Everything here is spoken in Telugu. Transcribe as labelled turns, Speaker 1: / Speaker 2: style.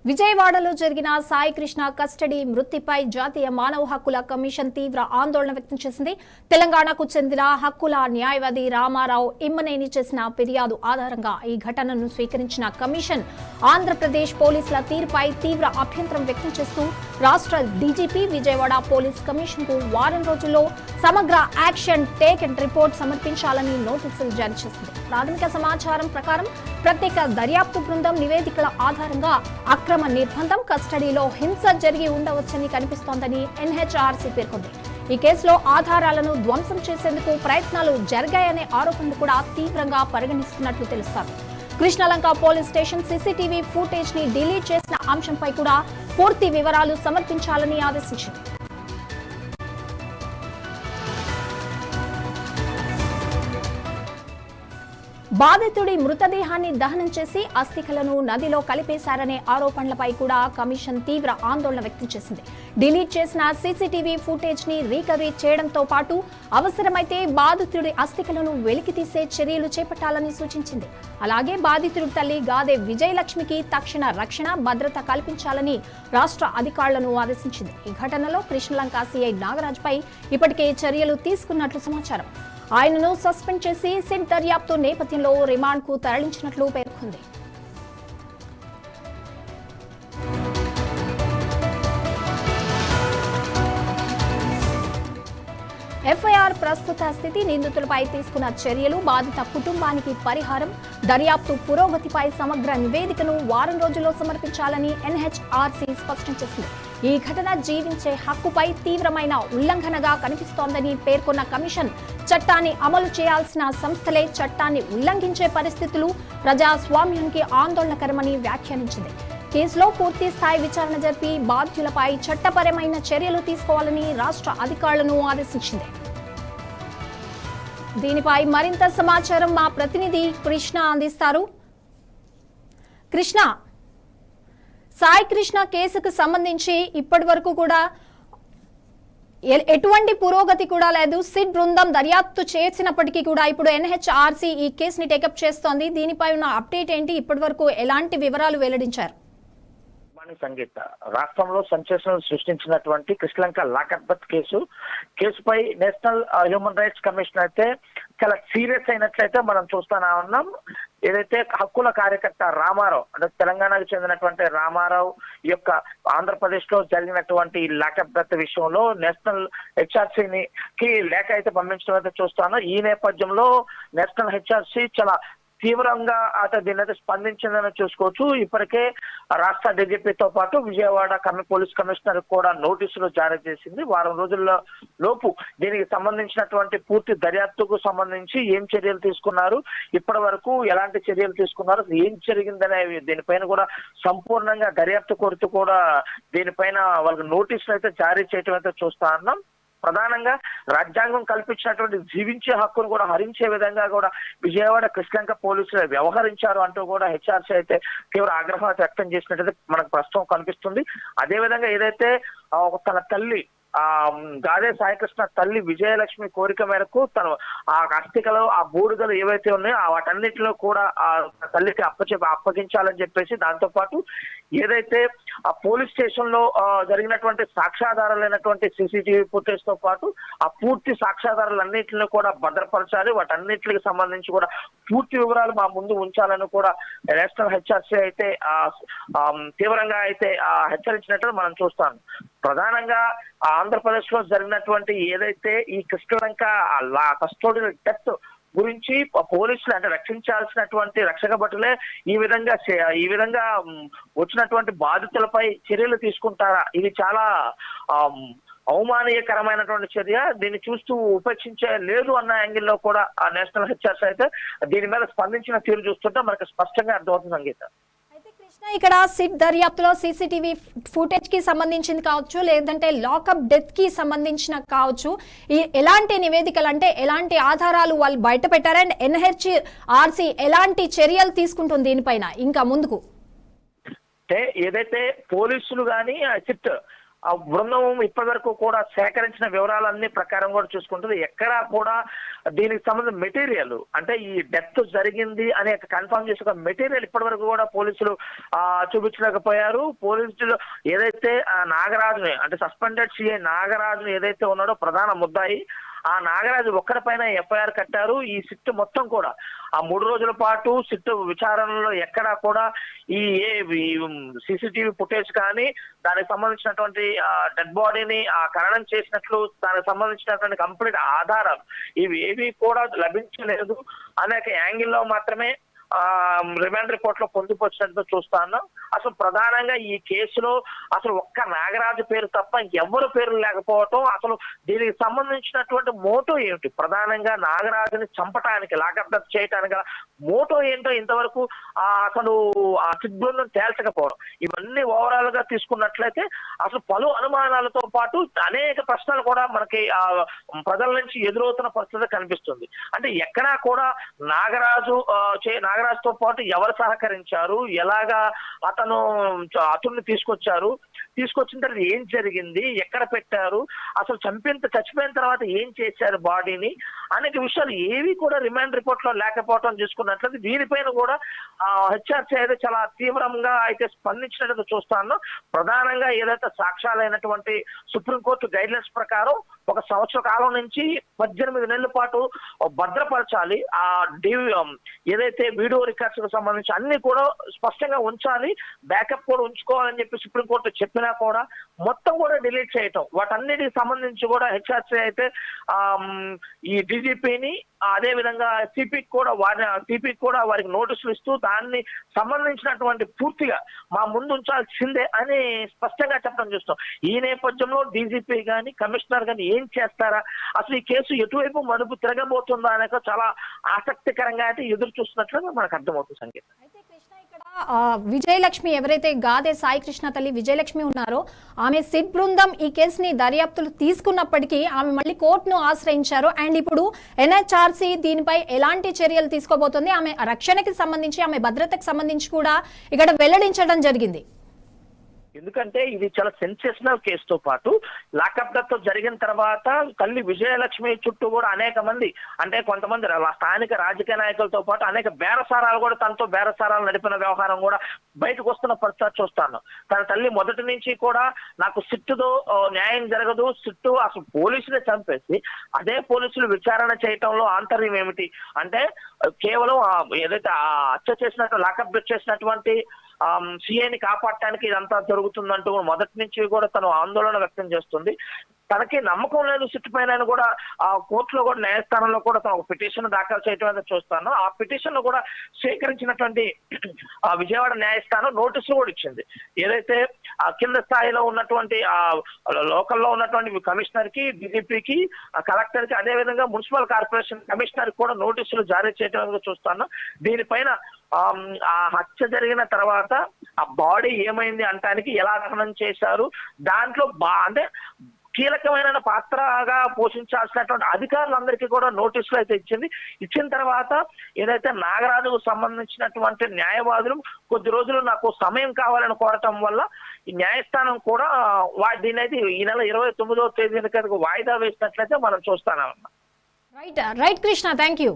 Speaker 1: విజయవాడలో జరిగిన సాయి కృష్ణ కస్టడీ మృతిపై జాతీయ మానవ హక్కుల కమిషన్ తీవ్ర ఆందోళన వ్యక్తం చేసింది. తెలంగాణకు చెందిన హక్కుల న్యాయవాది రామారావు ఇమ్మనేని చేసిన ఫిర్యాదు ఆధారంగా ఈ ఘటనను స్వీకరించిన కమిషన్ ఆంధ్రప్రదేశ్ పోలీసుల తీరుపై తీవ్ర అభ్యంతరం వ్యక్తం చేస్తూ రాష్ట్ర డీజీపీ విజయవాడ పోలీస్ కమిషన్ కు వారం రోజుల్లో సమగ్ర యాక్షన్ టేక్ అండ్ రిపోర్ట్ సమర్పించాలని నోటీసులు జారీ చేసింది. ప్రాథమిక సమాచారం ప్రకారం ప్రత్యేక దర్యాప్తు బృందం నివేదికల ఆధారంగా అక్రమ నిర్బంధం, కస్టడీలో హింస జరిగి ఉండవచ్చని కనిపిస్తోందని ఎన్హెచ్ఆర్సీ పేర్కొంది. ఈ కేసులో ఆధారాలను ధ్వంసం చేసేందుకు ప్రయత్నాలు జరిగాయనే ఆరోపణలు కూడా తీవ్రంగా పరిగణిస్తున్నట్లు తెలుస్తోంది. Krishnalanka police station CCTV footage ని డిలీట్ చేసిన అంశంపై కూడా పూర్తి వివరాలు సమర్పించాలని ఆదేశించింది. బాధితుడి మృతదేహాన్ని దహనం చేసి అస్థికలను నదిలో కలిపేశారనే ఆరోపణలపై కూడా కమిషన్ తీవ్ర ఆందోళన వ్యక్తం చేసింది. డిలీట్ చేసిన సీసీటీవీ ఫుటేజ్ ని రీకవరీ చేయడంతో పాటు అవసరమైతే బాధితుడి అస్థికలను వెలికితీసే చర్యలు చేపట్టాలని సూచించింది. అలాగే బాధితుడి తల్లి గాదే విజయలక్ష్మికి తక్షణ రక్షణ, భద్రత కల్పించాలని రాష్ట్ర అధికారులను ఆదేశించింది. ఈ ఘటనలో కృష్ణలంక సీఐ నాగరాజ్పై ఇప్పటికే చర్యలు తీసుకున్నట్లు సమాచారం. ఆయనను సస్పెండ్ చేసి సిట్ దర్యాప్తు నేపథ్యంలో రిమాండ్ కు తరలించినట్లు పేర్కొంది. ఎఫ్ఐఆర్ ప్రస్తుత స్థితి, నిందితులపై తీసుకున్న చర్యలు, బాధిత కుటుంబానికి పరిహారం, దర్యాప్తు పురోగతిపై సమగ్ర నివేదికను వారం రోజుల్లో సమర్పించాలని ఎన్హెచ్ఆర్సీ స్పష్టం చేసింది. ఈ ఘటన జీవించే హక్కుపై తీవ్రమైన ఉల్లంఘనగా కనిపిస్తోందని పేర్కొన్న కమిషన్ చట్టాన్ని అమలు చేయాల్సిన సంస్థలే చట్టాన్ని ఉల్లంఘించే పరిస్థితులు ప్రజాస్వామ్యానికి ఆందోళనకరమని వ్యాఖ్యానించింది. కేసులో పూర్తి స్థాయి విచారణ జరిపి బాధ్యులపై చట్టపరమైన చర్యలు తీసుకోవాలని రాష్ట్ర అధికారులను ఆదేశించింది. దీనిపై మరింత సమాచారం మా ప్రతినిధి కృష్ణ అందిస్తారు. కృష్ణ, సాయి కృష్ణ కేసుకు సంబంధించి ఇప్పటి వరకు కూడా ఎటువంటి పురోగతి కూడా లేదు. సిట్ బృందం దర్యాప్తు చేసినప్పటికీ కూడా ఇప్పుడు ఎన్హెచ్ఆర్సీ ఈ కేసుని టేకప్ చేస్తోంది. దీనిపై ఉన్న అప్డేట్ ఏంటి? ఇప్పటి వరకు ఎలాంటి వివరాలు వెల్లడించారు?
Speaker 2: సంగీత రాష్ట్రంలో సంచలనం సృష్టించినటువంటి కృష్ణలంక లాకర్బత్ కేసుపై నేషనల్ హ్యూమన్ రైట్స్ కమిషన్ అయితే చాలా సీరియస్ అయినట్లయితే మనం చూస్తానే ఉన్నాం. ఏదైతే హక్కుల కార్యకర్త రామారావు, అంటే తెలంగాణకు చెందినటువంటి రామారావు యొక్క ఆంధ్రప్రదేశ్ లో జరిగినటువంటి లాకర్బత్ విషయంలో నేషనల్ హెచ్ఆర్సీకి లేఖ అయితే పంపించడం అయితే చూస్తాను. ఈ నేపథ్యంలో నేషనల్ హెచ్ఆర్సీ చాలా తీవ్రంగా దీని అయితే స్పందించిందని చూసుకోవచ్చు. ఇప్పటికే రాష్ట్ర డీజీపీతో పాటు విజయవాడ పోలీస్ కమిషనర్ కూడా నోటీసులు జారీ చేసింది. వారం రోజుల లోపు దీనికి సంబంధించినటువంటి పూర్తి దర్యాప్తుకు సంబంధించి ఏం చర్యలు తీసుకున్నారు, ఇప్పటి వరకు ఎలాంటి చర్యలు తీసుకున్నారు, ఏం జరిగిందనే దీనిపైన కూడా సంపూర్ణంగా దర్యాప్తు కోరుతూ కూడా దీనిపైన వాళ్ళకి నోటీసులు అయితే జారీ చేయడం అయితే చూస్తా ఉన్నాం. ప్రధానంగా రాజ్యాంగం కల్పించినటువంటి జీవించే హక్కును కూడా హరించే విధంగా కూడా విజయవాడ కృష్ణలంక పోలీసులు వ్యవహరించారు అంటూ కూడా హెచ్ఆర్సీ అయితే తీవ్ర ఆగ్రహం వ్యక్తం చేసినట్టయితే మనకు ప్రస్తుతం కనిపిస్తుంది. అదేవిధంగా ఏదైతే తన తల్లి గాదే సాయికృష్ణ తల్లి విజయలక్ష్మి కోరిక మేరకు తను ఆ అస్థికలు, ఆ బూడిదలు ఏవైతే ఉన్నాయో వాటన్నిటిలో కూడా ఆ తల్లికి అప్పగించాలని చెప్పేసి, దాంతో పాటు ఏదైతే ఆ పోలీస్ స్టేషన్ లో జరిగినటువంటి సాక్ష్యాధారాలైనటువంటి సీసీటీవీ ఫుటేజ్ తో పాటు ఆ పూర్తి సాక్ష్యాధారాలన్నింటినీ కూడా భద్రపరచాలి, వాటన్నిటికి సంబంధించి కూడా పూర్తి వివరాలు మా ముందు ఉంచాలని కూడా నేషనల్ హెచ్ఆర్సీ అయితే తీవ్రంగా అయితే హెచ్చరించినట్టు మనం చూస్తాం. ప్రధానంగా ఆంధ్రప్రదేశ్ లో జరిగినటువంటి ఏదైతే ఈ కృష్ణలంక కస్టోడియల్ డెత్ గురించి పోలీసులు అంటే రక్షించాల్సినటువంటి రక్షక భటులే ఈ విధంగా వచ్చినటువంటి బాధితులపై చర్యలు తీసుకుంటారా? ఇది చాలా అవమానీయకరమైనటువంటి చర్య. దీన్ని చూస్తూ ఉపేక్షించే లేదు అన్న యాంగిల్లో కూడా నేషనల్ హెచ్ఆర్సీ అయితే దీని మీద స్పందించిన తీరు చూస్తుంటే మనకు స్పష్టంగా అర్థమవుతుంది. సంగీత,
Speaker 1: ఇక్కడ సిట్ దర్యాప్తులో సీసీటీవీ ఫుటేజ్ కి సంబంధించింది కావచ్చు, లేదంటే లాకప్ డెత్ కి సంబంధించిన కావచ్చు, ఎలాంటి నివేదికలు అంటే ఎలాంటి ఆధారాలు వాళ్ళు బయట పెట్టారు అండ్ ఎన్హెచ్ఆర్సీ ఎలాంటి చర్యలు తీసుకుంటుంది దీనిపైన ఇంకా ముందుకు?
Speaker 2: అంటే ఏదైతే పోలీసులు కానీ సిట్ ఆ బృందం ఇప్పటి వరకు కూడా సేకరించిన వివరాలన్నీ ప్రకారం కూడా చూసుకుంటుంది. ఎక్కడా కూడా దీనికి సంబంధించిన మెటీరియల్ అంటే ఈ డెత్ జరిగింది అనే కన్ఫర్మ్ చేసే ఒక మెటీరియల్ ఇప్పటి వరకు కూడా పోలీసులు చూపించలేకపోయారు. పోలీసులు ఏదైతే నాగరాజుని అంటే సస్పెండెడ్ సిఐ నాగరాజుని ఏదైతే ఉన్నాడో ప్రధాన ముద్దాయి, ఆ నాగరాజు ఒక్కడిపైన ఎఫ్ఐఆర్ కట్టారు. ఈ సిట్ మొత్తం కూడా ఆ 3 రోజుల పాటు సిట్ విచారణలో ఎక్కడా కూడా ఈ సీసీటీవీ ఫుటేజ్ కానీ దానికి సంబంధించినటువంటి డెడ్ బాడీని ఖననం చేసినట్లు దానికి సంబంధించినటువంటి కంప్లీట్ ఆధారాలు ఇవి ఏవి కూడా లభించలేదు. అనేక యాంగిల్లో మాత్రమే రిమాండ్ రిపోర్ట్ లో పొందుపరిచినట్టు చూస్తాను. అసలు ప్రధానంగా ఈ కేసులో అసలు ఒక్క నాగరాజు పేరు తప్ప ఎవరు పేరు లేకపోవటం, అసలు దీనికి సంబంధించినటువంటి మోటో ఏమిటి, ప్రధానంగా నాగరాజుని చంపటానికి లాకప్ చేయటానికి మోటో ఏంటో ఇంతవరకు అసలు ఆ సిగ్గులను తేల్చకపోవడం, ఇవన్నీ ఓవరాల్ గా తీసుకున్నట్లయితే అసలు పలు అనుమానాలతో పాటు అనేక ప్రశ్నలు కూడా మనకి ప్రజల నుంచి ఎదురవుతున్న పరిస్థితి కనిపిస్తుంది. అంటే ఎక్కడా కూడా నాగరాజుతో పాటు ఎవరు సహకరించారు, ఎలాగా అతన్ని తీసుకొచ్చిన తర్వాత ఏం జరిగింది, ఎక్కడ పెట్టారు, అసలు చచ్చిపోయిన తర్వాత ఏం చేశారు బాడీని అనేక విషయాలు ఏవి కూడా రిమాండ్ రిపోర్ట్ లో లేకపోవడం చూసుకున్నట్లయితే దీనిపైన కూడా హెచ్ఆర్సీ అయితే చాలా తీవ్రంగా అయితే స్పందించినట్టు చూస్తాను. ప్రధానంగా ఏదైతే సాక్ష్యాలైనటువంటి సుప్రీంకోర్టు గైడ్లైన్స్ ప్రకారం 1 సంవత్సర కాలం నుంచి 18 నెలల పాటు భద్రపరచాలి. ఏదైతే వీడియో రికార్డ్స్ కు సంబంధించి అన్ని కూడా స్పష్టంగా ఉంచాలి, బ్యాకప్ కూడా ఉంచుకోవాలని చెప్పి సుప్రీంకోర్టు చెప్పినా కూడా మొత్తం కూడా డిలీట్ చేయటం, వాటన్నిటికి సంబంధించి కూడా హెచ్ఆర్సీ అయితే ఈ డీజీపీని అదే విధంగా సిపికి కూడా వారికి నోటీసులు ఇస్తూ దాన్ని సంబంధించినటువంటి పూర్తిగా మా ముందు ఉంచాల్సిందే అని స్పష్టంగా చెప్పడం చూస్తాం. ఈ నేపథ్యంలో డీజీపీ కానీ కమిషనర్ కానీ ఏం చేస్తారా, అసలు ఈ కేసు ఎటువైపు మలుపు తిరగబోతుందా అనేది చాలా ఆసక్తికరంగా అయితే ఎదురు చూస్తున్నట్లుగా మనకు అర్థమవుతుంది. సంగీత
Speaker 1: అయితే కృష్ణ ఇక్కడ విజయలక్ష్మి ఎవరైతే గాదే సాయి కృష్ణ తల్లి విజయలక్ష్మి ఉన్నారో ఆమె సిట్ బృందం ఈ కేసుని దర్యాప్తులు తీసుకున్నప్పటికీ ఆమె మళ్ళీ కోర్టును ఆశ్రయించారు. అండ్ ఇప్పుడు ఎన్హెచ్ఆర్సీ దీనిపై ఎలాంటి చర్యలు తీసుకోబోతోంది, ఆమె రక్షణకి సంబంధించి ఆమె భద్రతకు సంబంధించి కూడా ఇక్కడ వెల్లడించడం జరిగింది.
Speaker 2: ఎందుకంటే ఇది చాలా సెన్సేషనల్ కేసుతో పాటు లాకప్ డెత్ జరిగిన తర్వాత తల్లి విజయలక్ష్మి చుట్టూ కూడా అనేక మంది అంటే కొంతమంది స్థానిక రాజకీయ నాయకులతో పాటు అనేక బేరసారాలు కూడా తనతో బేరసారాలు నడిపిన వ్యవహారం కూడా బయటకు వస్తున్న పరిస్థితి చూస్తాను. తన తల్లి మొదటి నుంచి కూడా నాకు సిట్టుతో న్యాయం జరగదు, సిట్టు అసలు పోలీసులే చంపేసి అదే పోలీసులు విచారణ చేయటంలో ఆంతర్యం ఏమిటి అంటే కేవలం ఏదైతే హత్య చేసినట్టు లాకప్ డెత్ చేసినటువంటి సిఐని కాపాడటానికి ఇదంతా జరుగుతుందంటూ మొదటి నుంచి కూడా తను ఆందోళన వ్యక్తం చేస్తుంది. తనకి నమ్మకం లేదు సిట్ పైన కూడా కోర్టులో కూడా న్యాయస్థానంలో కూడా తను ఒక పిటిషన్ దాఖలు చేయడం అనేది చూస్తాను. ఆ పిటిషన్ లో కూడా స్వీకరించినటువంటి విజయవాడ న్యాయస్థానం నోటీసులు కూడా ఇచ్చింది. ఏదైతే కింద స్థాయిలో ఉన్నటువంటి లోకల్లో ఉన్నటువంటి కమిషనర్ కి, డీజీపీకి, కలెక్టర్ కి, అదే విధంగా మున్సిపల్ కార్పొరేషన్ కమిషనర్ కూడా నోటీసులు జారీ చేయడం చూస్తాను. దీనిపైన ఆ హత్య జరిగిన తర్వాత ఆ బాడీ ఏమైంది అంటానికి ఎలా దహనం చేశారు, దాంట్లో అంటే కీలకమైన పాత్రగా పోషించాల్సినటువంటి అధికారులందరికీ కూడా నోటీసులు అయితే ఇచ్చిన తర్వాత ఏదైతే నాగరాజుకు సంబంధించినటువంటి న్యాయవాదులు కొద్ది రోజులు నాకు సమయం కావాలని కోరటం వల్ల ఈ న్యాయస్థానం కూడా దీని అయితే ఈ నెల 29వ తేదీన వాయిదా వేసినట్లయితే మనం చూస్తామన్నా.
Speaker 1: Right Krishna, thank you.